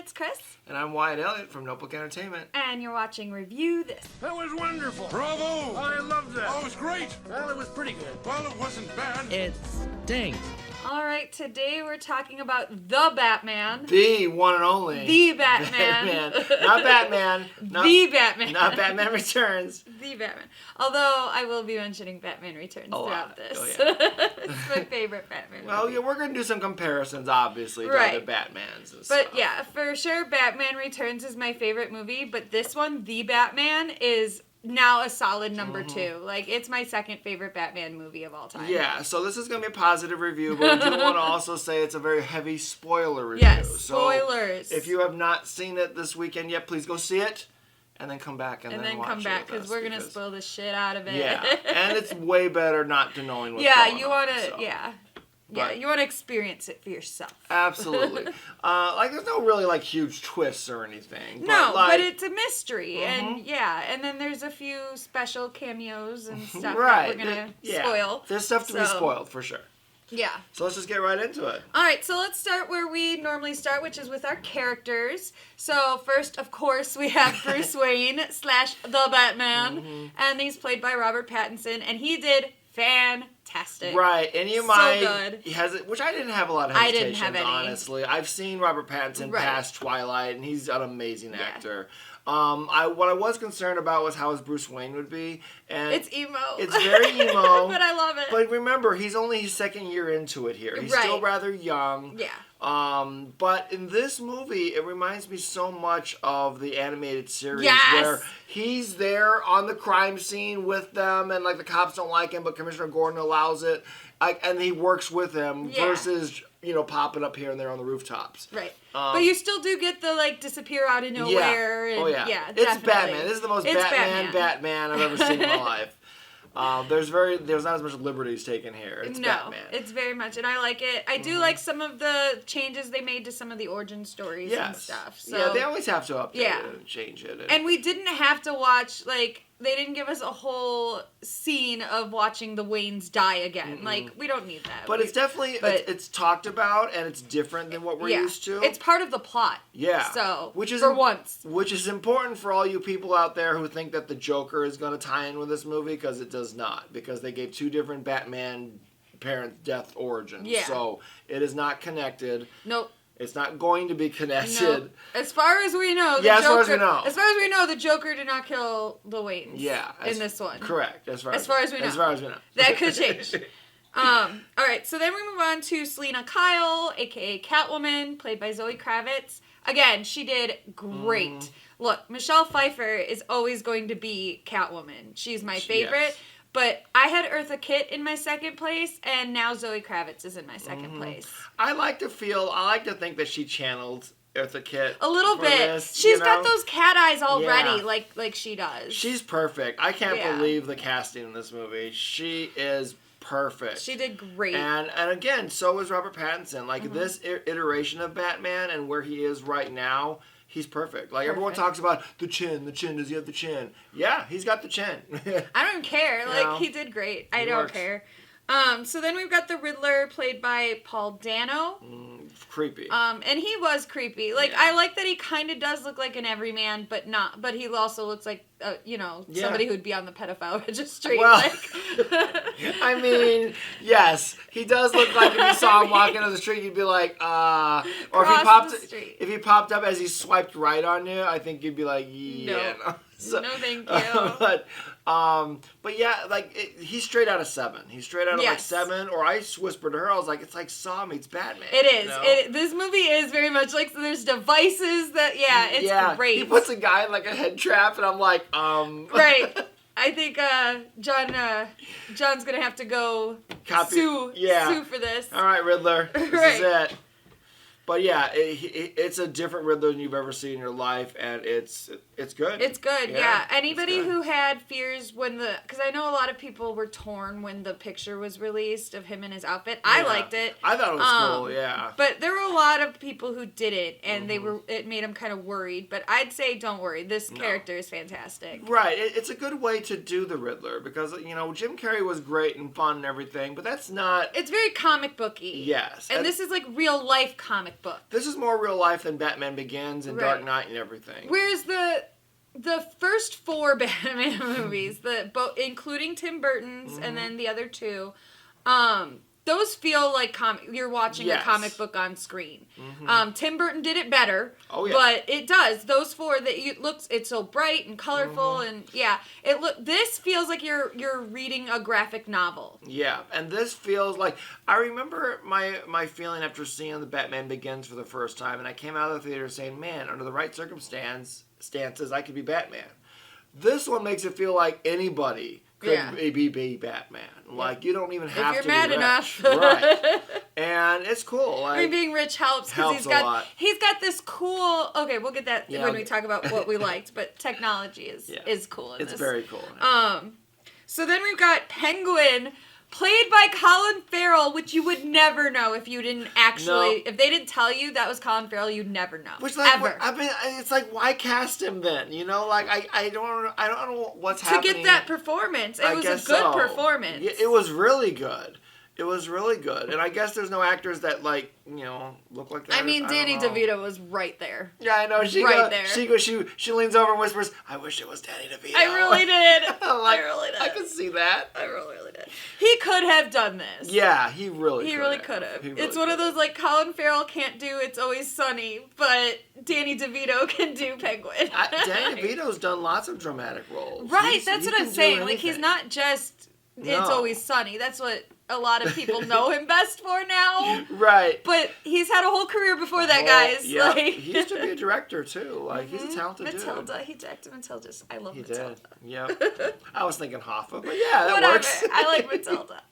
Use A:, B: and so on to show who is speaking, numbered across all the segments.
A: it's Kris.
B: And I'm Wyatt Elliott from Notebook Entertainment.
A: And you're watching Review This.
C: That was wonderful.
D: Bravo!
C: I loved that.
D: Oh, it was great.
C: Well, it was pretty good.
D: Well, it wasn't bad.
E: It stinks.
A: All right, today we're talking about the Batman.
B: The one and only.
A: The Batman.
B: Not Batman.
A: The Batman.
B: Not Batman Returns.
A: The Batman. Although I will be mentioning Batman Returns throughout this.
B: Oh, yeah.
A: It's my favorite Batman
B: Well,
A: movie.
B: yeah, we're going to do some comparisons, obviously, to
A: Right.
B: other Batmans and
A: But
B: stuff.
A: yeah, for sure, Batman Returns is my favorite movie. But this one, The Batman, is now a solid number 2. Like, it's my second favorite Batman movie of all time.
B: Yeah, so this is going to be a positive review, but we do want to also say it's a very heavy spoiler review.
A: Yes,
B: So
A: spoilers.
B: if you have not seen it this weekend yet, please go see it, and then come back and then watch
A: come back
B: it with us,
A: because we're gonna spoil the shit out of it.
B: Yeah, and it's way better not to knowing what's
A: yeah,
B: going
A: you
B: on.
A: want to.
B: So.
A: Yeah,
B: But-
A: you want to experience it for yourself.
B: Absolutely. Like, there's no really, like, huge twists or anything.
A: No,
B: like,
A: but it's a mystery, and and then there's a few special cameos and stuff
B: right.
A: that we're gonna
B: Yeah.
A: spoil.
B: There's stuff to be spoiled, for sure.
A: Yeah.
B: So let's just get right into it.
A: All right, so let's start where we normally start, which is with our characters. So first, of course, we have Bruce Wayne / the Batman, and he's played by Robert Pattinson, and he did fantastic.
B: Right, and you
A: So
B: might
A: good.
B: he has it, which I didn't have a lot of
A: I
B: hesitations,
A: didn't have any.
B: honestly. I've seen Robert Pattinson
A: Right.
B: past Twilight, and he's an amazing actor. What I was concerned about was how his Bruce Wayne would be, and
A: It's emo.
B: It's very emo,
A: but I love it.
B: But remember, he's only his second year into it here. He's still
A: Right.
B: rather young.
A: Yeah.
B: But in this movie, it reminds me so much of the animated series
A: Yes!
B: where he's there on the crime scene with them, and like the cops don't like him, but Commissioner Gordon allows it, and he works with him
A: Yeah.
B: versus popping up here and there on the rooftops.
A: Right. But you still do get the, like, disappear out of nowhere.
B: Yeah.
A: And,
B: Oh, yeah.
A: definitely.
B: It's Batman. This is the most
A: It's
B: Batman I've ever seen in my life. There's not as much liberties taken here. It's Batman.
A: It's very much, and I like it. I do like some of the changes they made to some of the origin stories and stuff. So,
B: yeah, they always have to update
A: Yeah.
B: it and change it.
A: and we didn't have to watch, like, they didn't give us a whole scene of watching the Waynes die again. Like, we don't need that.
B: But it's definitely, it's talked about, and it's different than what we're used to.
A: It's part of the plot.
B: Yeah.
A: So,
B: which is
A: for once.
B: Which is important for all you people out there who think that the Joker is going to tie in with this movie, because it does not. Because they gave 2 different Batman parent death origins.
A: Yeah.
B: So, it is not connected.
A: Nope.
B: It's not going to be connected.
A: No. As far as we know,
B: as far as we know.
A: As far as we know, the Joker did not kill the Waynes.
B: Yeah.
A: In this one.
B: Correct. As far as we know.
A: As far as we know. That could change. All right, so then we move on to Selena Kyle, aka Catwoman, played by Zoe Kravitz. Again, she did great. Look, Michelle Pfeiffer is always going to be Catwoman. She's my favorite.
B: Yes.
A: But I had Eartha Kitt in my second place, and now Zoe Kravitz is in my second place.
B: I like to think that she channeled Eartha Kitt
A: A little
B: for
A: bit.
B: this,
A: She's got those cat eyes already,
B: Yeah.
A: like she does.
B: She's perfect. I can't
A: Yeah.
B: believe the casting in this movie. She is perfect.
A: She did great.
B: And again, so is Robert Pattinson. Like, this iteration of Batman and where he is right now, he's perfect. Like, everyone talks about the chin. Does he have the chin? Yeah, he's got the chin.
A: I don't care. Like,
B: No.
A: he did great. I
B: He
A: don't
B: works.
A: care. So then we've got the Riddler, played by Paul Dano.
B: Creepy.
A: And he was creepy. Like,
B: Yeah.
A: I like that he kind of does look like an everyman, but he also looks like, somebody who'd be on the pedophile registry.
B: Well,
A: like.
B: I mean, yes, he does look like if you saw him walking down the street, you'd be like, or
A: Cross the street.
B: if he popped up as he swiped right on you, I think you'd be like, yeah.
A: No.
B: So,
A: No, thank you.
B: but yeah, like, he's straight out of 7. He's straight out of like
A: Yes.
B: 7. Or I whispered to her, I was like, it's like Saw meets Batman.
A: It is.
B: you know?
A: This movie is very much like, so there's devices that, it's great.
B: He puts a guy in like a head trap, and I'm like,
A: Right. I think John's gonna have to go sue for this.
B: All right, Riddler, this
A: Right.
B: is it. But yeah, it's a different Riddler than you've ever seen in your life, and it's good.
A: It's good, yeah. Anybody
B: it's good.
A: who had fears because I know a lot of people were torn when the picture was released of him in his outfit. I liked it.
B: I thought it was cool, yeah.
A: But there were a lot of people who didn't, and it made them kind of worried. But I'd say don't worry. This character is fantastic.
B: Right, it's a good way to do the Riddler, because, Jim Carrey was great and fun and everything, but that's not...
A: It's very comic booky.
B: Yes.
A: And this is like real life comic comic book.
B: This is more real life than Batman Begins and Dark Knight and everything.
A: Whereas the first 4 Batman movies, including Tim Burton's and then the other 2, those feel like you're watching a comic book on screen. Tim Burton did it better. Oh, yeah. But it does. Those 4 it's so bright and colorful and this feels like you're reading a graphic novel.
B: Yeah, and this feels like I remember my feeling after seeing the Batman Begins for the first time, and I came out of the theater saying, "Man, under the right circumstances, I could be Batman." This one makes it feel like anybody could be Batman. Like, you don't even have to be
A: if you're mad enough.
B: Right. And it's cool. Like,
A: I mean, being rich helps because he's got this cool. Okay, we'll get that when we talk about what we liked. But technology is cool.
B: It's very cool.
A: So then we've got Penguin, played by Colin Farrell, which you would never know if you didn't actually. If they didn't tell you that was Colin Farrell, you'd never know.
B: Which, like,
A: ever.
B: I mean, it's like, why cast him then? You know, like I don't know what's happening.
A: To get that performance, it was a good performance.
B: Yeah, it was really good. It was really good, and I guess there's no actors that look like that.
A: I mean, Danny DeVito was right there.
B: Yeah, I know. She leans over and whispers, "I wish it was Danny DeVito."
A: I really did.
B: I really did. I could see that.
A: I really did. He could have done this.
B: Yeah, he really
A: could have. It's one of those, like, Colin Farrell can't do It's Always Sunny, but Danny DeVito can do Penguin.
B: Danny DeVito's done lots of dramatic roles.
A: Right, that's what I'm saying. Like, he's not just It's Always Sunny. That's what a lot of people know him best for now.
B: Right.
A: But he's had a whole career before that, guys.
B: Yeah.
A: Like,
B: he used to be a director, too. Like, he's a talented
A: Matilda.
B: dude.
A: He directed Matilda. I love
B: He
A: Matilda.
B: did. Yep. I was thinking Hoffa, but yeah, that
A: Whatever.
B: works.
A: I like Matilda.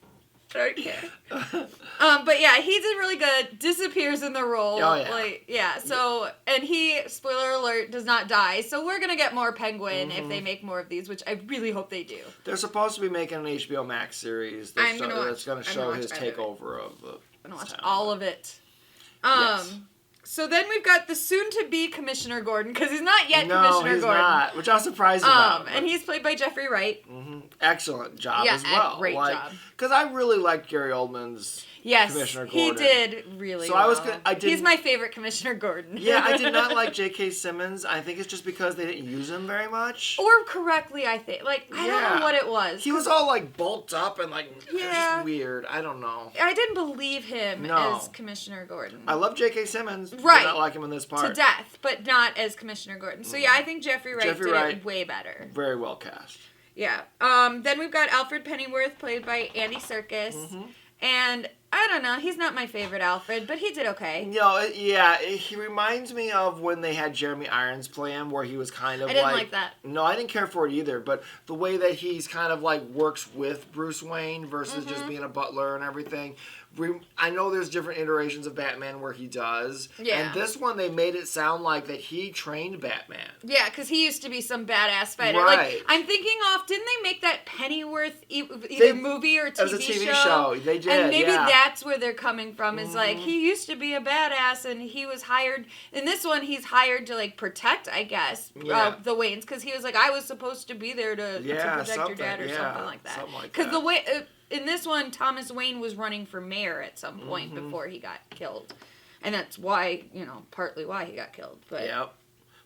A: Don't care. But yeah, he did really good. Disappears in the role.
B: Oh, yeah.
A: So, and he, spoiler alert, does not die. So we're going to get more Penguin if they make more of these, which I really hope they do.
B: They're supposed to be making an HBO Max series that's going to show his takeover of the
A: I'm going to watch all of it. So then we've got the soon-to-be Commissioner Gordon, because he's not yet Commissioner Gordon. No, he's
B: not, which I was surprised about.
A: And he's played by Jeffrey Wright.
B: Excellent job as well.
A: Great job.
B: Because I really liked Gary Oldman's Commissioner Gordon.
A: He did really well. He's my favorite Commissioner Gordon.
B: Yeah, I did not like J.K. Simmons. I think it's just because they didn't use him very much.
A: Or correctly, I think. Like, I don't know what it was.
B: He was all, like, bulked up and, like, just weird. I don't know.
A: I didn't believe him as Commissioner Gordon.
B: I love J.K. Simmons.
A: Right.
B: Did not like him in this part.
A: To death, but not as Commissioner Gordon. So, yeah, I think Jeffrey Wright did it way better.
B: Very well cast.
A: Yeah. Then we've got Alfred Pennyworth, played by Andy Serkis. And I don't know, he's not my favorite Alfred, but he did okay.
B: He reminds me of when they had Jeremy Irons play him, where he was kind of
A: I didn't like that.
B: No, I didn't care for it either, but the way that he's kind of like works with Bruce Wayne versus just being a butler and everything. I know there's different iterations of Batman where he does. Yeah. And this one, they made it sound like that he trained Batman.
A: Yeah, because he used to be some badass fighter.
B: Right.
A: Like, I'm thinking didn't they make that Pennyworth either movie or TV show?
B: It was a TV show. They did,
A: and maybe that's where they're coming from, is like, he used to be a badass and he was hired. In this one, he's hired to, like, protect, I guess, the Waynes. Because he was like, I was supposed to be there to protect your dad or something like that. Because the way... in this one, Thomas Wayne was running for mayor at some point before he got killed. And that's why, partly why he got killed. But
B: yep.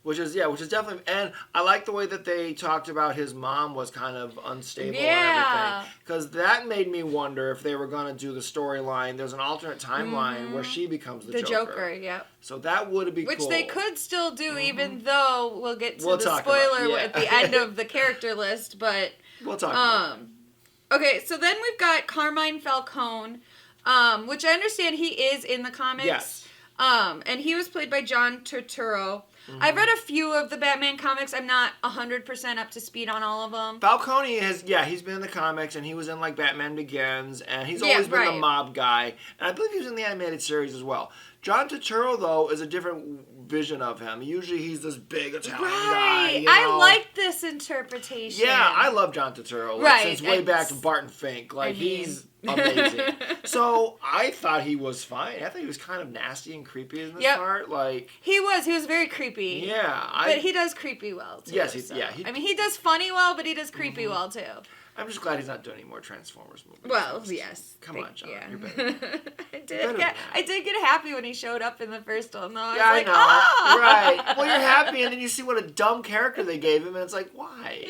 B: Which is definitely, and I like the way that they talked about his mom was kind of unstable and everything. Because that made me wonder if they were going to do the storyline. There's an alternate timeline where she becomes the Joker.
A: Yeah.
B: So that would be cool.
A: Which they could still do, even though we'll get to the spoiler at the end of the character list. But
B: we'll talk about it.
A: Okay, so then we've got Carmine Falcone, which I understand he is in the comics.
B: Yes.
A: And he was played by John Turturro. I've read a few of the Batman comics. I'm not 100% up to speed on all of them.
B: Falcone he's been in the comics, and he was in, like, Batman Begins, and he's always been the mob guy. And I believe he was in the animated series as well. John Turturro, though, is a different vision of him. Usually he's this big Italian guy.
A: I like this interpretation.
B: Yeah, I love John Turturro. Since way back to Barton Fink. He's amazing. So I thought he was fine. I thought he was kind of nasty and creepy in this part.
A: He was very creepy.
B: Yeah.
A: But he does creepy well, too.
B: Yes,
A: he does funny well, but he does creepy well, too.
B: I'm just glad he's not doing any more Transformers movies.
A: Well, yes.
B: Come on, John.
A: Yeah.
B: You're better than that.
A: I did get happy when he showed up in the first one, though.
B: Yeah,
A: I was like,
B: know.
A: ah!
B: Right. Well, you're happy, and then you see what a dumb character they gave him, and it's like, why?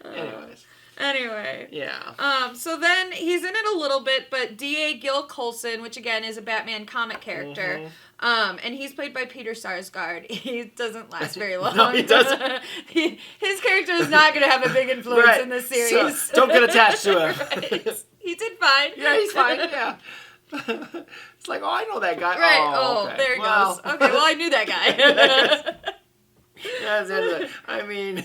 B: Anyways.
A: Anyway.
B: Yeah.
A: So then he's in it a little bit, but D.A. Gil Coulson, which again is a Batman comic character, and he's played by Peter Sarsgaard. He doesn't last very long.
B: No, he doesn't.
A: His character is not going to have a big influence in this series.
B: So, don't get attached to him.
A: Right. He did fine.
B: Yeah, he's fine. Yeah. It's like, oh, I know that guy.
A: Right.
B: Oh, okay.
A: There he
B: well.
A: goes. Okay, well, I knew that guy.
B: Yeah, that's the end of it. I mean,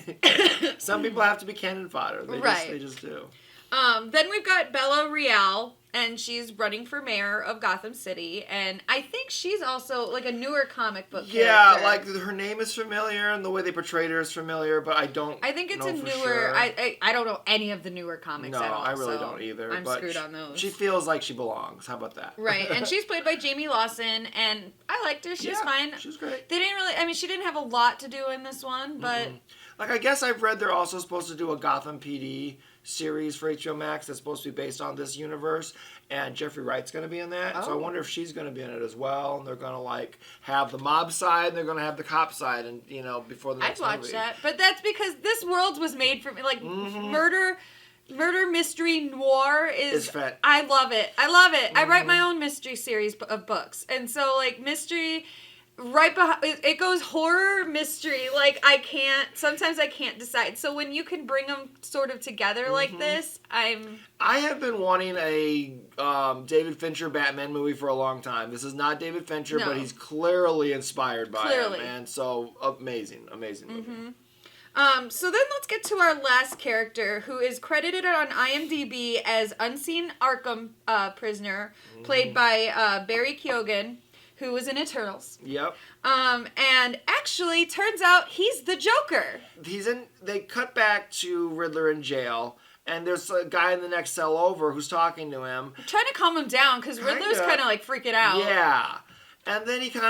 B: some people have to be cannon fodder. They just do.
A: Then we've got Bella Real, and she's running for mayor of Gotham City, and I think she's also like a newer comic book character.
B: Yeah, like her name is familiar, and the way they portrayed her is familiar, but I think it's
A: a
B: for
A: newer.
B: sure.
A: I don't know any of the newer comics at all.
B: No, I really don't either.
A: I'm
B: but
A: screwed on those.
B: She feels like she belongs. How about that?
A: Right, and she's played by Jamie Lawson, and I liked her. She was fine.
B: She was great.
A: They didn't really. I mean, she didn't have a lot to do in this one, but
B: like I guess I've read they're also supposed to do a Gotham PD series for HBO Max that's supposed to be based on this universe, and Jeffrey Wright's going to be in that. So I wonder if she's going to be in it as well, and they're going to like have the mob side and they're going to have the cop side, and before the next movie.
A: I'd watch that, but that's because this world was made for me. Like murder mystery noir is I love it. I write my own mystery series of books, and so like mystery right behind it goes horror mystery. Like sometimes I can't decide. So when you can bring them sort of together like this, I
B: have been wanting a David Fincher Batman movie for a long time. This is not David Fincher, but he's clearly inspired by him, and so amazing movie.
A: So then let's get to our last character, who is credited on IMDb as Unseen Arkham Prisoner, played by Barry Keoghan, who was in Eternals.
B: Yep.
A: And actually, turns out he's the Joker.
B: They cut back to Riddler in jail, and there's a guy in the next cell over who's talking to him.
A: I'm trying to calm him down, because Riddler's kind of like freaking out.
B: Yeah. And then he gives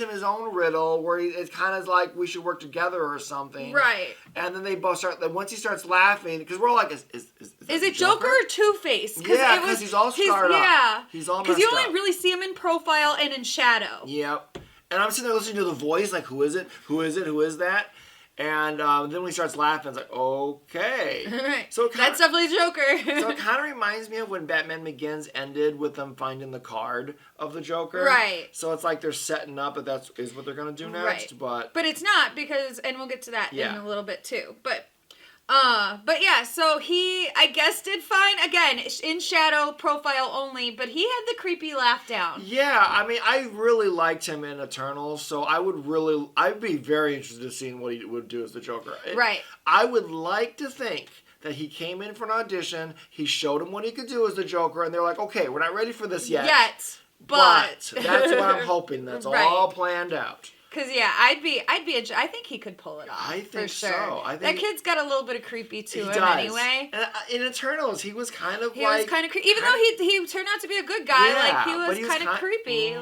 B: him his own riddle where it's kind of like we should work together or something.
A: Right.
B: And then they both start. Once he starts laughing, because we're all like, is
A: it Joker or Two-Face?
B: Yeah, because he's all scarred up.
A: Yeah.
B: He's all messed up.
A: Because you only really see him in profile and in shadow.
B: Yep. And I'm sitting there listening to the voice, like, who is it? Who is it? Who is that? And then when he starts laughing, it's like, okay.
A: Right.
B: So
A: that's definitely Joker.
B: So it kind of reminds me of when Batman Begins ended with them finding the card of the Joker.
A: Right.
B: So it's like they're setting up that is what they're going to do next.
A: Right. But it's not, because, and we'll get to that in a little bit too. But yeah, so he, I guess, did fine. Again, in shadow, profile only, but he had the creepy laugh down.
B: Yeah, I mean, I really liked him in Eternals, so I'd be very interested in seeing what he would do as the Joker.
A: Right.
B: I would like to think that he came in for an audition, he showed him what he could do as the Joker, and they're like, okay, we're not ready for this yet. But that's what I'm hoping. That's all planned out.
A: Because I think he could pull it off.
B: I think
A: for sure.
B: so.
A: That kid's got a little bit of creepy to him anyway.
B: And in Eternals, he was kind of
A: creepy. Even though he turned out to be a good guy, he was kind of creepy.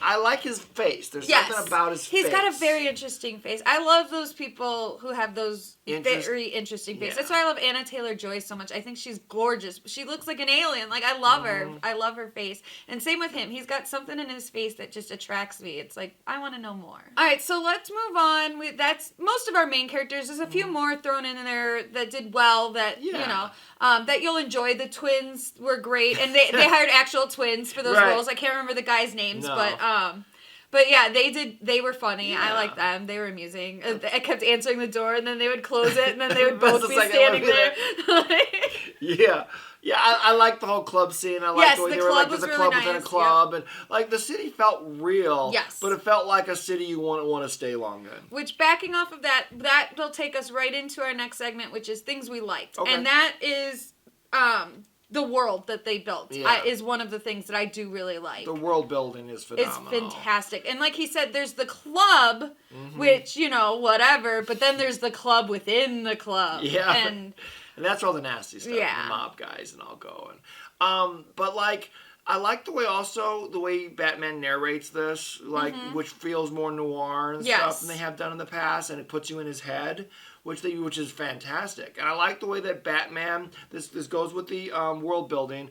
B: I like his face. There's something about his face.
A: He's got a very interesting face. I love those people who have those very interesting faces. That's why I love Anna Taylor-Joy so much. I think she's gorgeous. She looks like an alien. Like, I love her. I love her face. And same with him. He's got something in his face that just attracts me. It's like, I want to know more. All right, so let's move on. That's most of our main characters. There's a few more thrown in there that did well that, that you'll enjoy. The twins were great, and they hired actual twins for those roles. I can't remember the guys' names, but yeah, they were funny. Yeah. I liked them. They were amusing. I kept answering the door, and then they would close it, and then they would both be standing there.
B: Yeah. Yeah, I like the whole club scene. I like the way they were like, there's a club within a club. And like the city felt real.
A: Yes.
B: But it felt like a city you want to stay long in.
A: Which, backing off of that will take us right into our next segment, which is things we liked.
B: Okay.
A: And that is the world that they built is one of the things that I do really like.
B: The world building is phenomenal.
A: It's fantastic. And like he said, there's the club, which, whatever, but then there's the club within the club.
B: Yeah. And that's where all the nasty stuff, the mob guys and all go. And, but like, I like the way Batman narrates this, like which feels more noir and stuff than they have done in the past, and it puts you in his head, which is fantastic. And I like the way that Batman, this goes with the world building,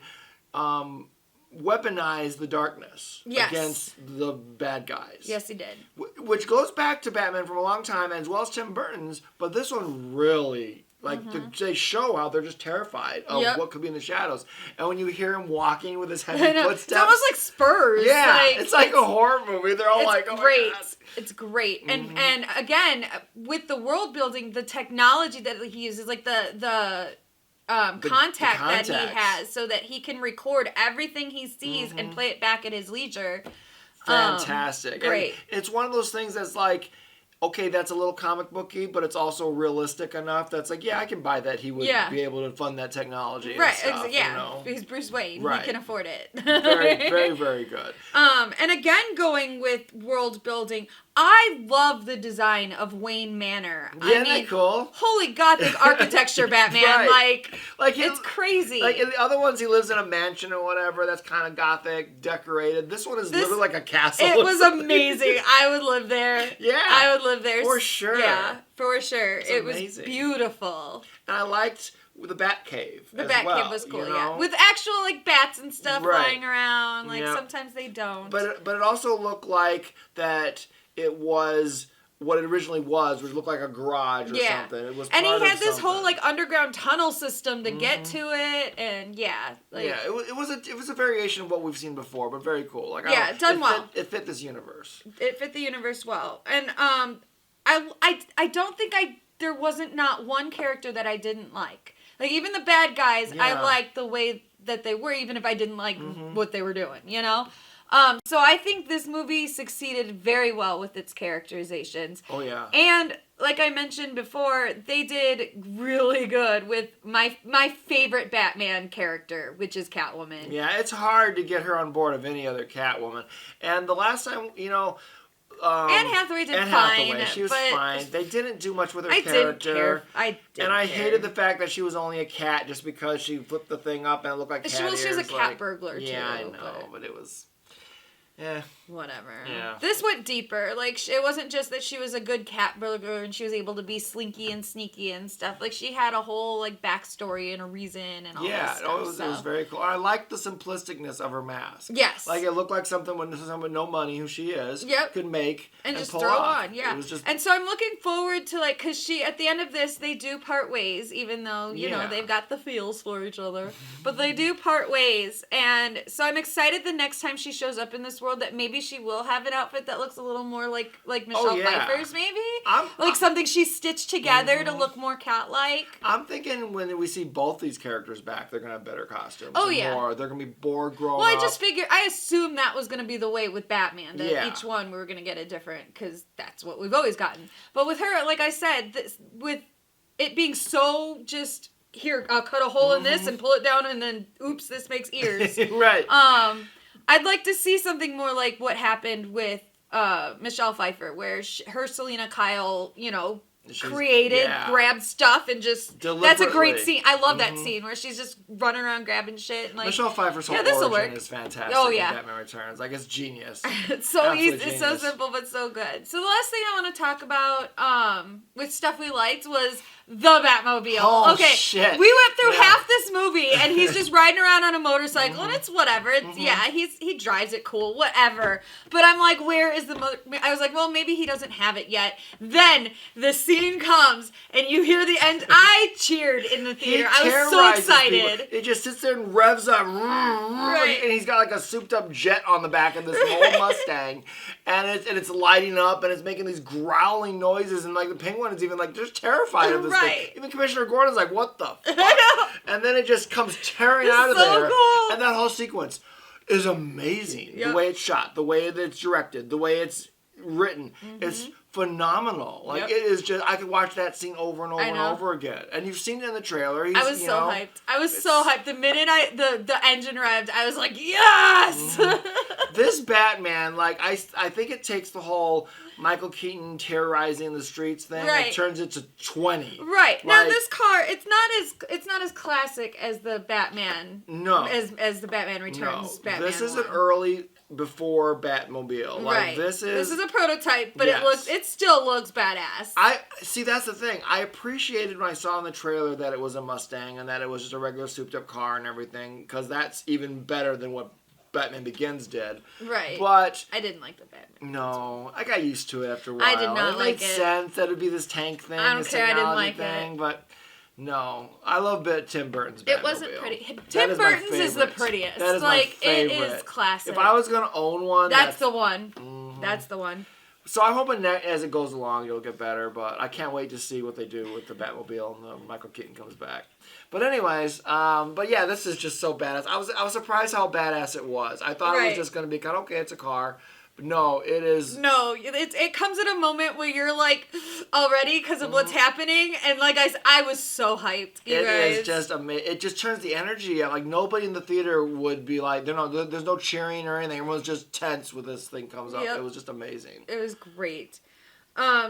B: weaponized the darkness against the bad guys.
A: Yes, he did.
B: Which goes back to Batman from a long time, as well as Tim Burton's, but this one really... Like, they show how they're just terrified of what could be in the shadows. And when you hear him walking with his heavy footsteps...
A: It's almost like Spurs.
B: Yeah, it's like a horror movie. They're all like, oh
A: great.
B: My God.
A: It's great. And again, with the world building, the technology that he uses, like the contact that he has, so that he can record everything he sees and play it back at his leisure.
B: Fantastic.
A: Great.
B: And it's one of those things that's like... Okay, that's a little comic booky, but it's also realistic enough that's like, yeah, I can buy that he would be able to fund that technology and stuff,
A: yeah.
B: You know?
A: He's Bruce Wayne.
B: Right.
A: He can afford it.
B: Very, very, very good.
A: And again, going with world building, I love the design of Wayne Manor.
B: Isn't that cool?
A: Holy gothic architecture, Batman.
B: Right. Like
A: it's crazy.
B: Like in the other ones, he lives in a mansion or whatever. That's kind of gothic, decorated. This one is literally like a castle.
A: It was amazing. I would live there.
B: Yeah.
A: I would live there.
B: For sure.
A: Yeah, for sure. It
B: amazing.
A: Was beautiful.
B: And I liked the Batcave.
A: The Batcave was cool, yeah. With actual like bats and stuff flying around. Like sometimes they don't.
B: But it also looked like that it was what it originally was, which looked like a garage or something. It was part
A: and he had
B: of
A: this
B: something.
A: whole like underground tunnel system to get to it, and
B: it was a variation of what we've seen before, but very cool. Like
A: done well.
B: It fit this universe.
A: It fit the universe well, and I don't think there wasn't not one character that I didn't like. Like even the bad guys, I liked the way that they were, even if I didn't like what they were doing. You know. So I think this movie succeeded very well with its characterizations.
B: Oh, yeah.
A: And, like I mentioned before, they did really good with my favorite Batman character, which is Catwoman.
B: Yeah, it's hard to get her on board of any other Catwoman. And the last time, you know...
A: Anne Hathaway did fine.
B: She was fine. They didn't do much with her character.
A: Didn't
B: I
A: care.
B: hated the fact that she was only a cat just because she flipped the thing up and it looked like cat ears.
A: She was a cat burglar, too.
B: Yeah, I know, but it was... Yeah.
A: Whatever.
B: Yeah.
A: This went deeper. Like, it wasn't just that she was a good cat burglar and she was able to be slinky and sneaky and stuff. Like, she had a whole, like, backstory and a reason and all that stuff.
B: Yeah, it was very cool. I liked the simplisticness of her mask.
A: Yes.
B: Like, it looked like someone with no money, who she is, could make and just pull
A: throw
B: off.
A: On. Yeah.
B: It was just...
A: And so I'm looking forward to, like, because at the end of this, they do part ways, even though, you know, they've got the feels for each other. But they do part ways. And so I'm excited the next time she shows up in this world that maybe she will have an outfit that looks a little more like Michelle Pfeiffer's, maybe? Something she's stitched together to look more cat-like.
B: I'm thinking when we see both these characters back, they're going to have better costumes.
A: Oh, yeah.
B: They're going to be more grown up.
A: Well, I assumed that was going to be the way with Batman, that each one we were going to get a different, because that's what we've always gotten. But with her, like I said, with it being so just... Here, I'll cut a hole in this and pull it down, and then, oops, this makes ears.
B: Right.
A: I'd like to see something more like what happened with Michelle Pfeiffer, where her Selena Kyle, you know, grabbed stuff and just... That's a great scene. I love that scene where she's just running around grabbing shit. And like,
B: Michelle Pfeiffer's whole origin is fantastic in Batman Returns. Like, it's genius.
A: It's so easy. It's so simple, but so good. So the last thing I want to talk about with stuff we liked was the Batmobile.
B: Oh, shit.
A: We went through half this movie, and he's just riding around on a motorcycle, and it's whatever. It's, he drives it cool, whatever. But I'm like, where is the I was like, well, maybe he doesn't have it yet. Then the scene comes, and you hear the end. I cheered in the theater. I was so excited.
B: It just sits there and revs up. Right. And he's got like a souped up jet on the back of this old Mustang. And it's lighting up, and it's making these growling noises, and like the Penguin is even like just terrified of this thing. Even Commissioner Gordon's like, what the fuck? And then it just comes tearing out of there. Cool. And that whole sequence is amazing. Yep. The way it's shot, the way that it's directed, the way it's written. It's phenomenal. Like,
A: Yep.
B: it is just, I could watch that scene over and over
A: I
B: and
A: know.
B: over again. And you've seen it in the trailer. He's,
A: I was
B: you
A: so
B: know,
A: hyped. I was so hyped. The minute the engine revved, I was like, yes!
B: This Batman, like, I think it takes the whole Michael Keaton terrorizing the streets thing
A: Right.
B: and turns it to 20.
A: Right. Now,
B: Like,
A: this car, it's not as classic as the Batman.
B: No.
A: As the Batman Returns
B: No.
A: Batman
B: This is
A: one.
B: an early before Batmobile. Like,
A: Right.
B: This is
A: a prototype, but
B: Yes.
A: it still looks badass.
B: I see. That's the thing. I appreciated when I saw in the trailer that it was a Mustang and that it was just a regular souped-up car and everything, because that's even better than what Batman Begins did.
A: Right.
B: But
A: I didn't like the Batman.
B: no, I got used to it after a while.
A: I did not
B: it
A: like
B: made
A: it.
B: sense that it would be this tank thing,
A: I don't
B: this
A: care, I didn't
B: technology
A: like
B: thing,
A: it.
B: but no, I love Tim Burton's Batmobile.
A: It wasn't pretty.
B: That
A: Tim
B: is my
A: Burton's is the
B: favorite.
A: prettiest.
B: That is
A: like
B: my favorite.
A: it is classic.
B: If I was gonna own one,
A: that's the one.
B: Mhm.
A: That's the one.
B: So I'm hoping that as it goes along, it'll get better. But I can't wait to see what they do with the Batmobile and Michael Keaton comes back. But anyways, but yeah, this is just so badass. I was surprised how badass it was. I thought it
A: Right.
B: was just gonna be kind of okay. It's a car, but no, it is.
A: No, it comes at a moment where you're like already because of what's
B: Mm-hmm.
A: happening, and like I was so hyped. You
B: It
A: guys.
B: is just amazing. It just turns the energy out. Like, nobody in the theater would be like, there's no cheering or anything. Everyone's just tense when this thing comes up.
A: Yep.
B: It was just amazing.
A: It was great.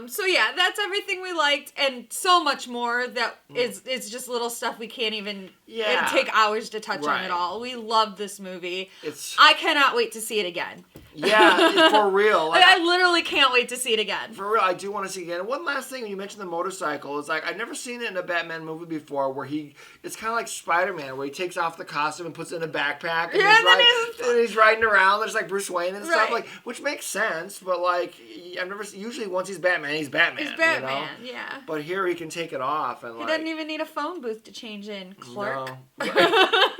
A: So yeah, that's everything we liked, and so much more that is just little stuff we can't even
B: Yeah.
A: take hours to touch on
B: Right.
A: at all. We love this movie.
B: It's
A: I cannot wait to see it again.
B: yeah, for real.
A: Like, I literally can't wait to see it again.
B: For real, I do want to see it again. And one last thing, when you mentioned the motorcycle, it's like, I've never seen it in a Batman movie before where it's kind of like Spider-Man, where he takes off the costume and puts it in a backpack. And,
A: Yeah, and then
B: and he's riding around. There's like Bruce Wayne and stuff,
A: Right.
B: like, which makes sense, but like, I've never seen, usually once he's Batman, he's Batman.
A: It's Batman,
B: You know?
A: yeah.
B: But here he can take it off and
A: He
B: like.
A: doesn't even need a phone booth to change in. Clark.
B: No. Right.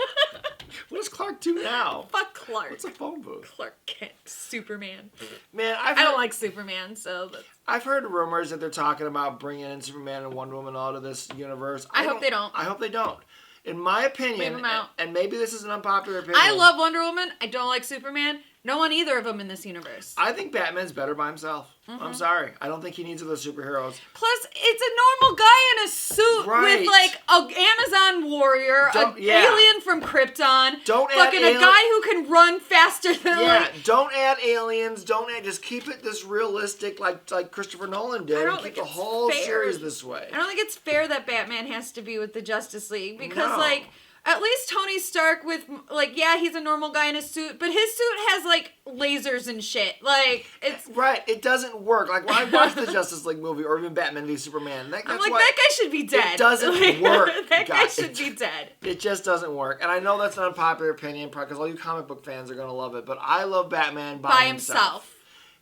B: What does Clark do now?
A: Fuck Clark.
B: What's a phone booth?
A: Clark Kent. Superman.
B: Man,
A: I don't like Superman, so that's...
B: I've heard rumors that they're talking about bringing in Superman and Wonder Woman out of this universe.
A: I hope they don't.
B: I hope they don't. In my opinion,
A: Leave 'em out.
B: and maybe this is an unpopular opinion.
A: I love Wonder Woman. I don't like Superman. No one either of them in this universe.
B: I think Batman's better by himself.
A: Mm-hmm.
B: I'm sorry. I don't think he needs other superheroes.
A: Plus, it's a normal guy in a suit
B: Right.
A: with like an Amazon warrior, an
B: Yeah.
A: alien from Krypton,
B: Don't add
A: fucking a guy who can run faster than
B: Yeah,
A: like.
B: don't add aliens. Just keep it this realistic, like Christopher Nolan did.
A: I don't
B: And keep
A: think
B: the
A: it's
B: whole
A: fair.
B: series this way.
A: I don't think it's fair that Batman has to be with the Justice League because
B: No.
A: like. At least Tony Stark with, like, yeah, he's a normal guy in a suit, but his suit has, like, lasers and shit. Like, it's...
B: Right, it doesn't work. Like, when I watch the Justice League movie, or even Batman v Superman, that's
A: I'm like,
B: why
A: that guy should be dead.
B: It doesn't
A: Like,
B: work,
A: That guy
B: guys.
A: should be dead.
B: It just doesn't work. And I know that's an unpopular opinion, because all you comic book fans are going to love it, but I love Batman by himself.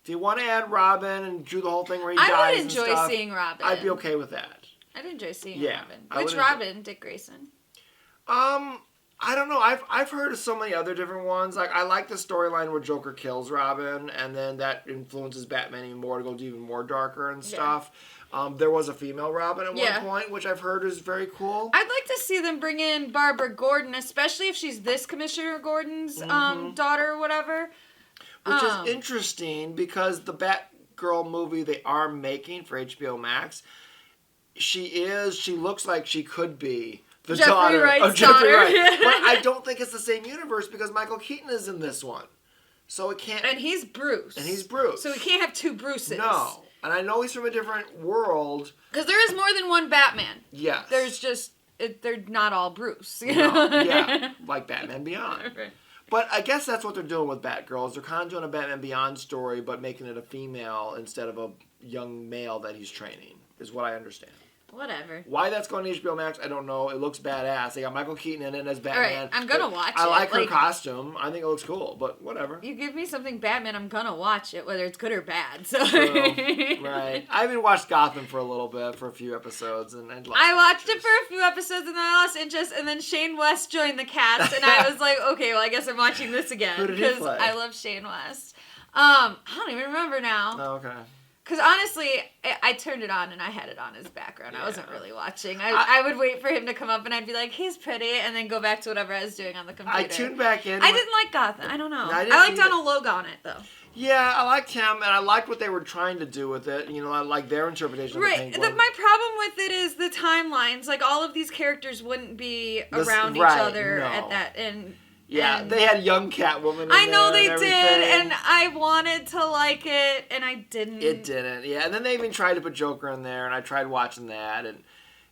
B: If you want to add Robin and do the whole thing where he dies
A: I would
B: and
A: enjoy
B: stuff,
A: seeing Robin.
B: I'd be okay with that.
A: I'd enjoy seeing
B: Yeah,
A: Robin.
B: I
A: Which
B: would
A: Robin? Dick Grayson?
B: I don't know. I've heard of so many other different ones. Like, I like the storyline where Joker kills Robin, and then that influences Batman even more to go even more darker and stuff. There was a female Robin at one point, which I've heard is very cool.
A: I'd like to see them bring in Barbara Gordon, especially if she's this Commissioner Gordon's daughter or whatever.
B: Which is interesting, because the Batgirl movie they are making for HBO Max, she looks like she could be the
A: Jeffrey
B: daughter
A: Wright's
B: of Jeffrey
A: daughter.
B: Wright. But I don't think it's the same universe, because Michael Keaton is in this one. So it can't...
A: And he's Bruce.
B: So
A: we can't have two Bruces.
B: No. And I know he's from a different world.
A: Because there is more than one Batman.
B: Yes.
A: There's just... they're not all Bruce.
B: No, yeah. Like Batman Beyond. But I guess that's what they're doing with Batgirls. They're kind of doing a Batman Beyond story, but making it a female instead of a young male that he's training, is what I understand.
A: Whatever.
B: Why that's going to HBO Max, I don't know. It looks badass. They got Michael Keaton in it as Batman.
A: Alright, I'm gonna watch it.
B: I like her
A: Like,
B: costume. I think it looks cool, but whatever.
A: you give me something Batman, I'm gonna watch it, whether it's good or bad. So
B: True. Right. I even watched Gotham for a little bit, for a few episodes, and
A: I watched it for a few episodes and then I lost interest, and then Shane West joined the cast, and I was like, okay, well, I guess I'm watching this again.
B: Who did he
A: Because
B: play?
A: I love Shane West. I don't even remember now.
B: Oh, okay.
A: Because honestly, I turned it on and I had it on as background. I wasn't really watching. I would wait for him to come up and I'd be like, he's pretty, and then go back to whatever I was doing on the computer.
B: I tuned back in.
A: I didn't like Gotham. I don't know. I liked Donald Logue on it, though.
B: Yeah, I liked him, and I liked what they were trying to do with it. You know, I like their interpretation of the Penguin.
A: My problem with it is the timelines. Like, all of these characters wouldn't be around each other at that. And
B: they had young Catwoman.
A: I know they did, and I wanted to like it, and I didn't.
B: It didn't, yeah. And then they even tried to put Joker in there, and I tried watching that, and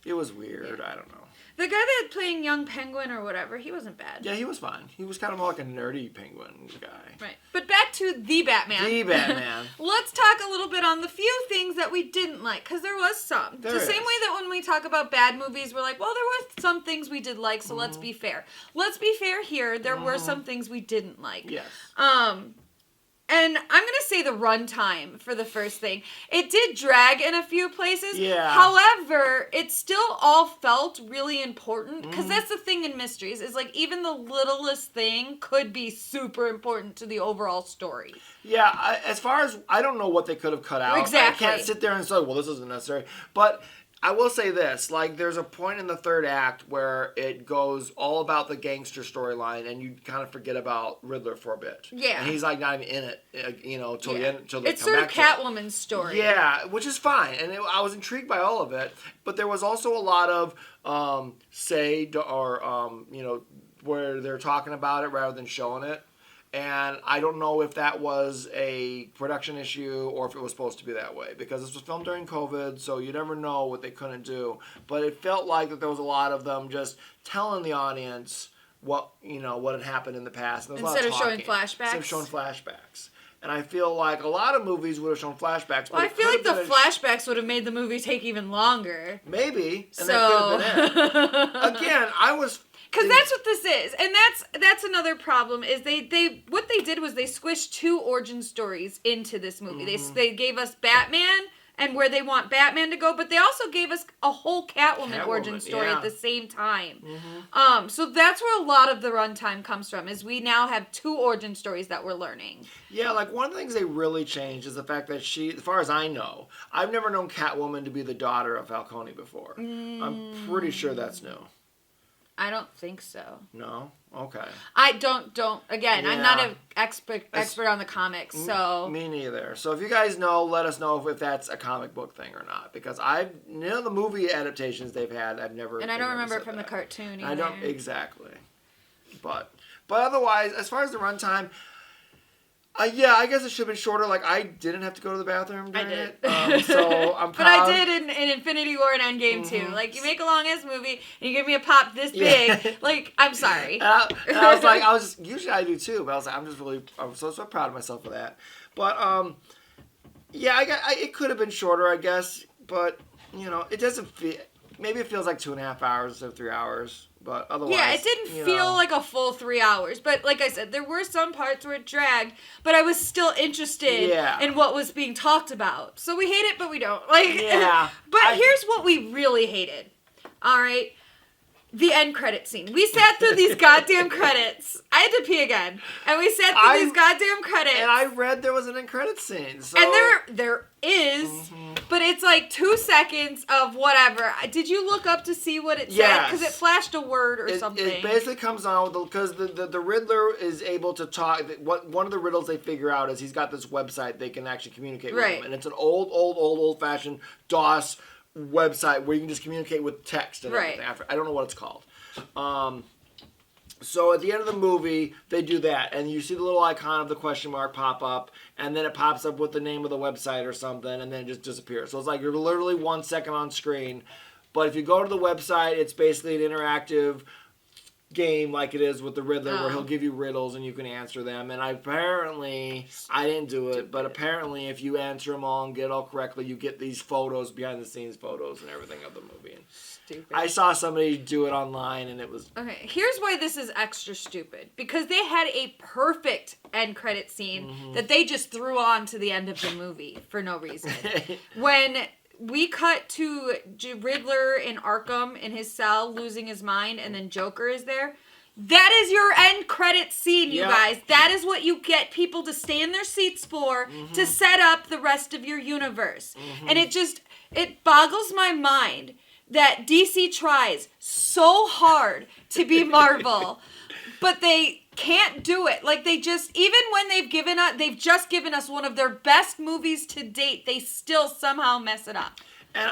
B: it was weird. I don't know.
A: The guy that playing young Penguin or whatever, he wasn't bad.
B: Yeah, he was fine. He was kind of more like a nerdy Penguin guy.
A: Right. But back to the Batman.
B: The Batman.
A: Let's talk a little bit on the few things that we didn't like, because there was some. The same way that when we talk about bad movies, we're like, well, there were some things we did like, so let's be fair. Let's be fair here. There were some things we didn't like.
B: Yes.
A: And I'm going to say the runtime for the first thing. It did drag in a few places.
B: Yeah.
A: However, it still all felt really important. Because that's the thing in mysteries. Is like even the littlest thing could be super important to the overall story.
B: Yeah, as far as, I don't know what they could have cut out.
A: Exactly.
B: I can't sit there and say, well, this isn't necessary. But I will say this, like, there's a point in the third act where it goes all about the gangster storyline, and you kind of forget about Riddler for a bit.
A: Yeah.
B: And he's, like, not even in it, till the end, till they
A: it's
B: come
A: sort
B: back
A: of
B: to it.
A: Catwoman's story.
B: Yeah, which is fine, and I was intrigued by all of it, but there was also a lot of, where they're talking about it rather than showing it. And I don't know if that was a production issue or if it was supposed to be that way, because this was filmed during COVID, so you never know what they couldn't do. But it felt like that there was a lot of them just telling the audience what had happened in the past. And
A: Instead of showing flashbacks.
B: Instead of showing flashbacks. And I feel like a lot of movies would have shown flashbacks.
A: Well, I feel like the flashbacks would have made the movie take even longer.
B: Maybe. And that could have been it. Again, I was...
A: Because that's what this is, and that's another problem. Is what they did was they squished two origin stories into this movie. They gave us Batman and where they want Batman to go, but they also gave us a whole Catwoman origin story at the same time. So that's where a lot of the runtime comes from. Is we now have two origin stories that we're learning. Yeah,
B: like one of the things they really changed is the fact that she, as far as I know, I've never known Catwoman to be the daughter of Falcone before. I'm pretty sure that's new.
A: I don't think so.
B: No? Okay.
A: I don't. Again, I'm not an expert on the comics, so.
B: Me neither. So if you guys know, let us know if that's a comic book thing or not. Because the movie adaptations they've had, I've never.
A: And I don't remember it from the cartoon either.
B: I don't, exactly. But otherwise, as far as the runtime, I guess it should have been shorter. Like, I didn't have to go to the bathroom during it. So I'm proud.
A: But I did in Infinity War and Endgame too. Like, you make a long-ass movie, and you give me a pop this big. Like, I'm sorry.
B: And I was like, usually I do too, but I was like, I'm so proud of myself for that. But, it could have been shorter, I guess. But, it doesn't feel, maybe it feels like 2.5 hours instead of 3 hours. But otherwise,
A: yeah, it didn't feel like a full 3 hours. But like I said, there were some parts where it dragged, but I was still interested in what was being talked about. So we hate it, but we don't. But here's what we really hated. All right. The end credit scene. We sat through these goddamn credits. I had to pee again. And we sat through these goddamn credits.
B: And I read there was an end credit scene. So.
A: And there is, but it's like 2 seconds of whatever. Did you look up to see what it said? Because it flashed a word or something.
B: It basically comes on because the Riddler is able to talk. One of the riddles they figure out is he's got this website they can actually communicate with him. And it's an old-fashioned DOS website where you can just communicate with text and everything. I don't know what it's called. So at the end of the movie, they do that, and you see the little icon of the question mark pop up, and then it pops up with the name of the website or something, and then it just disappears. So it's like you're literally 1 second on screen, but if you go to the website, it's basically an interactive game like it is with the Riddler where he'll give you riddles and you can answer them. And apparently, I didn't do it, but apparently if you answer them all and get it all correctly, you get these photos, behind the scenes photos and everything of the movie.
A: Stupid.
B: I saw somebody do it online and it was...
A: Okay, here's why this is extra stupid. Because they had a perfect end credit scene that they just threw on to the end of the movie for no reason. When we cut to Riddler in Arkham in his cell losing his mind and then Joker is there, That is your end credit scene, you
B: Yep.
A: guys. That is what you get people to stay in their seats for, to set up the rest of your universe. And it boggles my mind that DC tries so hard to be Marvel, but they can't do it. Like, they just, even when they've just given us one of their best movies to date, they still somehow mess it up.
B: And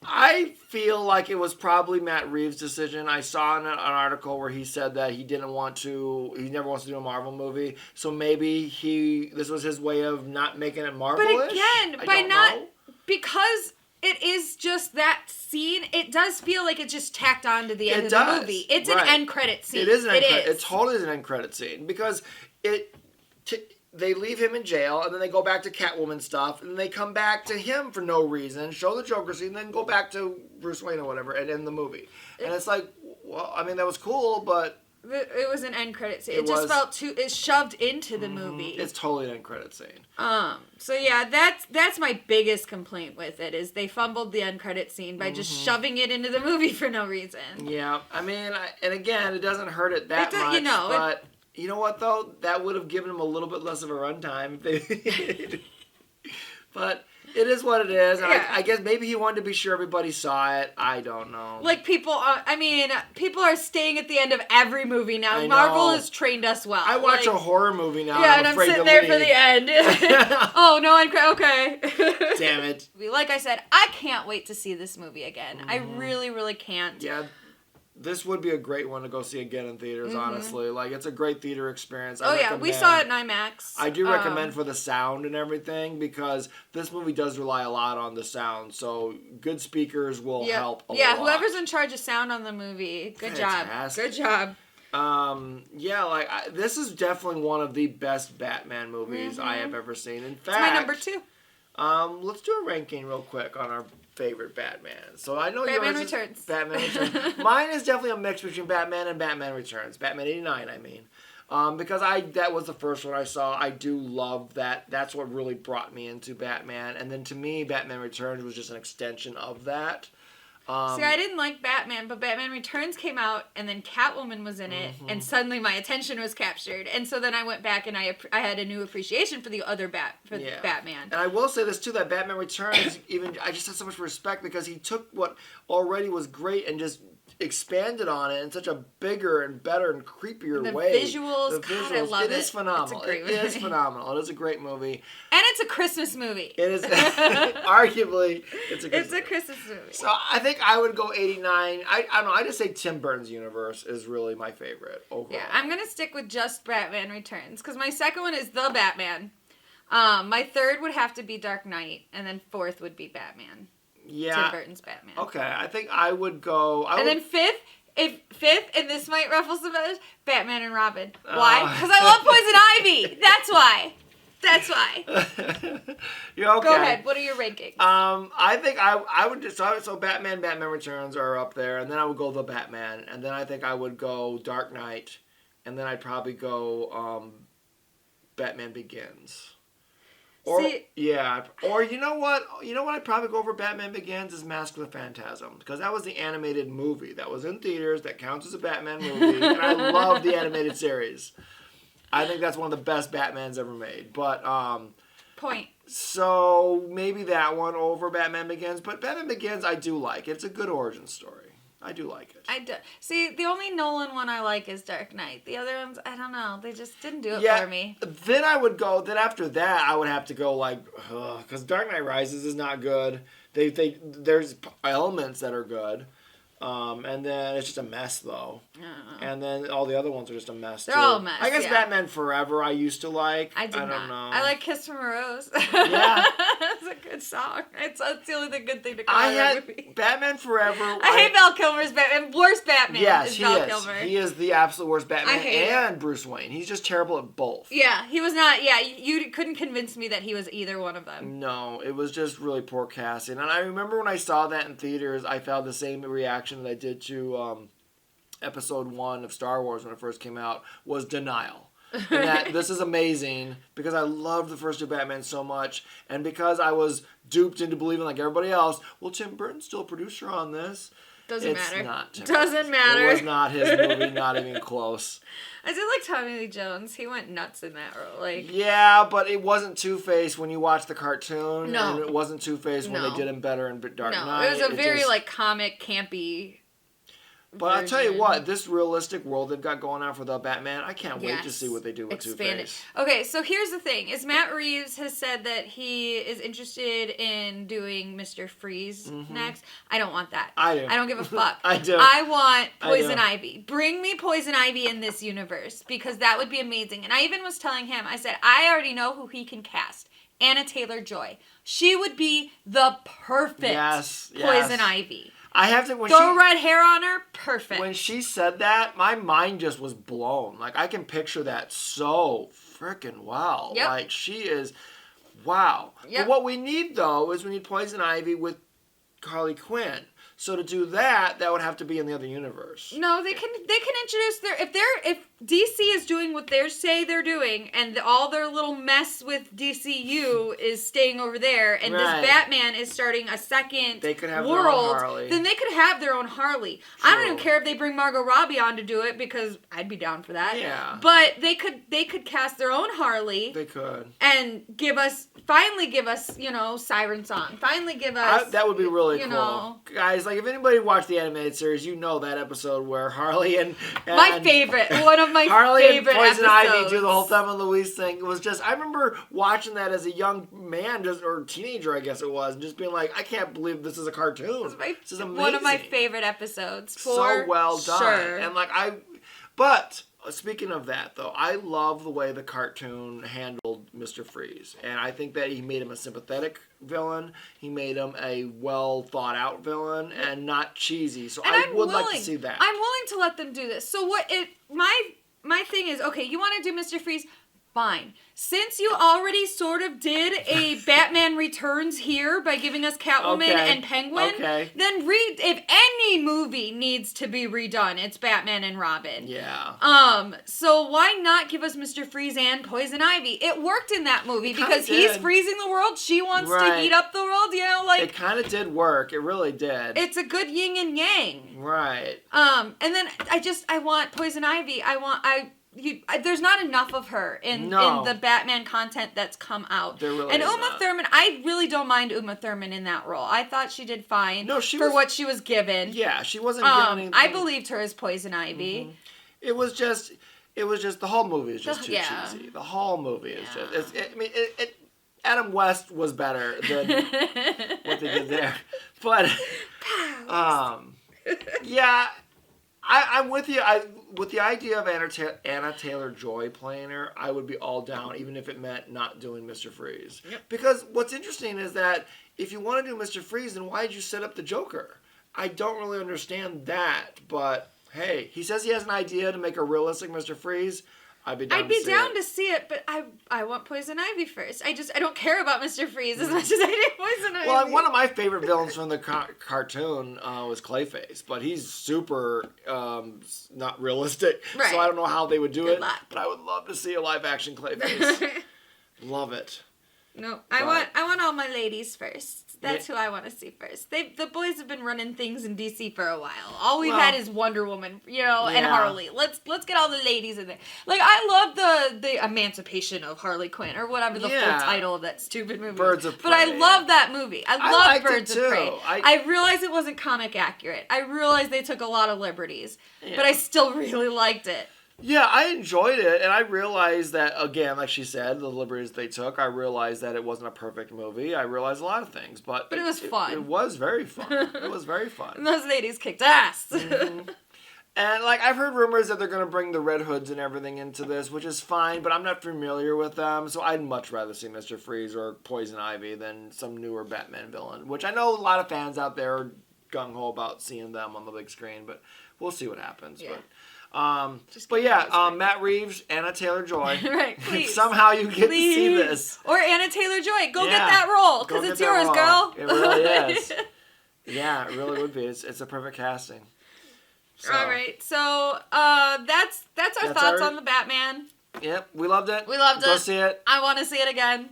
B: I feel like it was probably Matt Reeves' decision. I saw an article where he said that he never wants to do a Marvel movie. So maybe this was his way of not making it Marvel-ish.
A: But again, because it is just that scene, it does feel like it's just tacked on to the end of the movie. It's an end credit scene.
B: It is an end credit. It totally is an end credit scene because they leave him in jail, and then they go back to Catwoman stuff, and then they come back to him for no reason, show the Joker scene, and then go back to Bruce Wayne or whatever, and end the movie. And it's like, well, I mean, that was cool, but...
A: It was an end credit scene. It just felt it's shoved into the movie.
B: It's totally an end credit scene.
A: So yeah, that's my biggest complaint with it, is they fumbled the end credit scene by just shoving it into the movie for no reason.
B: Yeah, I mean, and again, it doesn't hurt it that much, but... You know what, though? That would have given him a little bit less of a runtime. But it is what it is. And I guess maybe he wanted to be sure everybody saw it. I don't know.
A: Like, people are staying at the end of every movie now. Marvel has trained us well.
B: I watch a horror movie now.
A: Yeah, and I'm sitting there for the end. Oh, no, okay.
B: Damn it.
A: Like I said, I can't wait to see this movie again. I really, really can't.
B: Yeah. This would be a great one to go see again in theaters, honestly. Like, it's a great theater experience.
A: We saw it in IMAX.
B: I do recommend for the sound and everything, because this movie does rely a lot on the sound. So, good speakers will help a lot.
A: Yeah, whoever's in charge of sound on the movie, good job. Good job.
B: This is definitely one of the best Batman movies I have ever seen. In fact,
A: it's my number 2.
B: Let's do a ranking real quick on our favorite Batman. So I know
A: Batman
B: yours
A: Returns.
B: Is Batman Returns. Mine is definitely a mix between Batman and Batman Returns. Batman 89, I mean. Because that was the first one I saw. I do love that. That's what really brought me into Batman. And then to me, Batman Returns was just an extension of that.
A: See, I didn't like Batman, but Batman Returns came out, and then Catwoman was in it, and suddenly my attention was captured. And so then I went back, and I had a new appreciation for the other Batman.
B: And I will say this, too, that Batman Returns, I just had so much respect, because he took what already was great and just expanded on it in such a bigger and better and creepier way.
A: The visuals, God, I love it.
B: It is phenomenal.
A: It's a great movie.
B: It is phenomenal. It is a great movie.
A: And it's a Christmas movie.
B: It is, arguably, it's a
A: Christmas movie.
B: So I think I would go 89. I don't know, I just say Tim Burton's universe is really my favorite overall.
A: Yeah, I'm going to stick with just Batman Returns, because my second one is The Batman. My third would have to be Dark Knight, and then fourth would be Batman.
B: Yeah.
A: Tim Burton's Batman.
B: Okay, I think I would go...
A: Then fifth, and this might ruffle some others, Batman and Robin. Why? Because I love Poison Ivy. That's why.
B: You're okay.
A: Go ahead. What are your rankings?
B: I think I would just... So Batman Returns are up there, and then I would go The Batman, and then I think I would go Dark Knight, and then I'd probably go Batman Begins. Or you know what? I'd probably go over Batman Begins is Mask of the Phantasm, because that was the animated movie that was in theaters that counts as a Batman movie, and I love the animated series. I think that's one of the best Batmans ever made. But
A: Point.
B: So maybe that one over Batman Begins, but Batman Begins I do like. It's a good origin story. I do like it.
A: I do. See, the only Nolan one I like is Dark Knight. The other ones, I don't know. They just didn't do it for me.
B: Then after that, I would have to go because Dark Knight Rises is not good. There's elements that are good. And then it's just a mess, though. And then all the other ones are just a mess,
A: They're all a mess,
B: I guess Batman Forever I used to like.
A: I don't know. I like Kiss from a Rose.
B: Yeah.
A: That's a good song. It's the only good thing to call that movie.
B: Batman Forever.
A: I hate Val Kilmer's Batman. Worst Batman is Val Kilmer.
B: He is the absolute worst Batman and Bruce Wayne. He's just terrible at both.
A: Yeah, he was not. Yeah, you couldn't convince me that he was either one of them.
B: No, it was just really poor casting. And I remember when I saw that in theaters, I felt the same reaction that I did to episode 1 of Star Wars when it first came out, was denial. And that this is amazing because I loved the first two Batman so much, and because I was duped into believing like everybody else, well, Tim Burton's still a producer on this.
A: Doesn't matter.
B: Not Tim
A: Doesn't
B: Burton's.
A: matter.
B: It was not his movie, not even close.
A: I did like Tommy Lee Jones. He went nuts in that role. Like,
B: yeah, but it wasn't Two-Face when you watch the cartoon.
A: No.
B: And it wasn't Two-Face when they did him better in Dark Knight.
A: No, it was a very, like, comic, campy
B: But I'll tell you what, this realistic world they've got going on for the Batman, I can't wait to see what they do with Two-Face.
A: Okay, so here's the thing. Is Matt Reeves has said that he is interested in doing Mr. Freeze next. I don't want that.
B: I do.
A: I don't give a fuck.
B: I do.
A: I want Poison Ivy. Bring me Poison Ivy in this universe, because that would be amazing. And I even was telling him, I said, I already know who he can cast. Anna Taylor-Joy. She would be the perfect Poison Ivy.
B: I have to
A: throw red hair on her. Perfect.
B: When she said that, my mind just was blown. Like, I can picture that so freaking well.
A: Yep.
B: Like, she is wow.
A: Yep.
B: But what we need though is we need Poison Ivy with Harley Quinn. So to do that, that would have to be in the other universe.
A: No, they can introduce if DC is doing what they say they're doing, and all their little mess with DCU is staying over there, and this Batman is starting a second
B: they could have
A: world,
B: their own Harley.
A: Then they could have their own Harley. True. I don't even care if they bring Margot Robbie on to do it, because I'd be down for that.
B: Yeah.
A: But they could cast their own Harley.
B: They could.
A: And finally give us, Siren Song. Finally give us
B: that would be really cool.
A: Know.
B: Guys, like, if anybody watched the animated series, you know that episode where Harley and
A: my favorite, one of my
B: Harley
A: favorite
B: and Poison
A: episodes.
B: Ivy do the whole Thelma and Louise thing. It was just, I remember watching that as a young man, or teenager, I guess it was, and just being like, I can't believe this is a cartoon. This is amazing.
A: One of my favorite episodes.
B: So well done.
A: Sure.
B: And but speaking of that, though, I love the way the cartoon handled Mr. Freeze. And I think that he made him a sympathetic villain. He made him a well-thought-out villain and not cheesy. So I would like to see that.
A: I'm willing to let them do this. So my thing is, okay, you want to do Mr. Freeze? Fine. Since you already sort of did a Batman Returns here by giving us Catwoman and Penguin, then if any movie needs to be redone, it's Batman and Robin.
B: Yeah.
A: So why not give us Mr. Freeze and Poison Ivy? It worked in that movie because he's freezing the world, she wants to heat up the world,
B: it kind of did work. It really did.
A: It's a good yin and yang.
B: Right.
A: And then I want Poison Ivy. There's not enough of her in the Batman content that's come out.
B: There really
A: and
B: is
A: Uma
B: not.
A: Thurman, I really don't mind Uma Thurman in that role. I thought she did fine what she was given.
B: Yeah, she wasn't given anything.
A: I believed her as Poison Ivy.
B: Mm-hmm. It was just the whole movie is just too cheesy. The whole movie is just. Adam West was better than what they did there, but yeah. I'm with you. With the idea of Anna Taylor-Joy playing her, I would be all down, even if it meant not doing Mr. Freeze.
A: Yep.
B: Because what's interesting is that if you want to do Mr. Freeze, then why did you set up the Joker? I don't really understand that, but hey, he says he has an idea to make a realistic Mr. Freeze. I'd be down to
A: see it, but I want Poison Ivy first. I don't care about Mr. Freeze as much as I do Poison Ivy.
B: Well, one of my favorite villains from the cartoon was Clayface, but he's super not realistic, so I don't know how they would do it. But I would love to see a live-action Clayface. Love it.
A: No, I want all my ladies first. That's who I want to see first. The boys have been running things in DC for a while. All we've had is Wonder Woman, and Harley. Let's get all the ladies in there. Like, I love the emancipation of Harley Quinn, or whatever the full title of that stupid movie.
B: Birds of Prey.
A: But I love that movie. I love Birds of Prey.
B: I
A: realized it wasn't comic accurate. I realized they took a lot of liberties, but I still really liked it.
B: Yeah, I enjoyed it, and I realized that, again, like she said, the liberties they took, I realized that it wasn't a perfect movie. I realized a lot of things, but
A: it was fun.
B: It was very fun. It was very fun.
A: And those ladies kicked ass.
B: Mm-hmm. And, I've heard rumors that they're going to bring the Red Hoods and everything into this, which is fine, but I'm not familiar with them, so I'd much rather see Mr. Freeze or Poison Ivy than some newer Batman villain, which I know a lot of fans out there are gung-ho about seeing them on the big screen, but we'll see what happens. Yeah. Matt Reeves, Anna Taylor-Joy.
A: Right, please.
B: Somehow you get to see this.
A: Or Anna Taylor-Joy. Go get that role, because it's yours, girl.
B: It really is. Yeah, it really would be. It's a perfect casting. So.
A: All right, so that's our thoughts on the Batman.
B: Yep, we loved it.
A: Go
B: see it.
A: I want to see it again,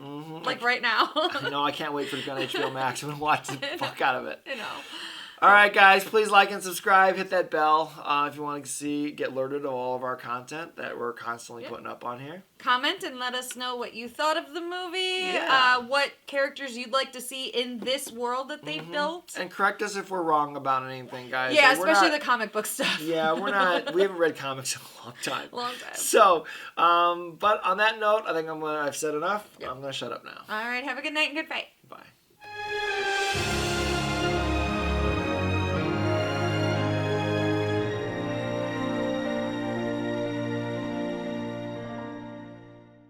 A: right now.
B: I know, I can't wait for it to go on HBO Max. I'm going to watch the fuck out of it.
A: I know.
B: All right, guys, please like and subscribe. Hit that bell if you want to get alerted of all of our content that we're constantly putting up on here.
A: Comment and let us know what you thought of the movie.
B: Yeah.
A: What characters you'd like to see in this world that they've built.
B: And correct us if we're wrong about anything, guys.
A: Yeah,
B: Like,
A: especially the comic book stuff.
B: Yeah, we haven't read comics in a long time.
A: Long time.
B: So, but on that note, I think I've said enough.
A: Yep.
B: I'm going to shut up now.
A: All right, have a good night and good fight.
B: Bye.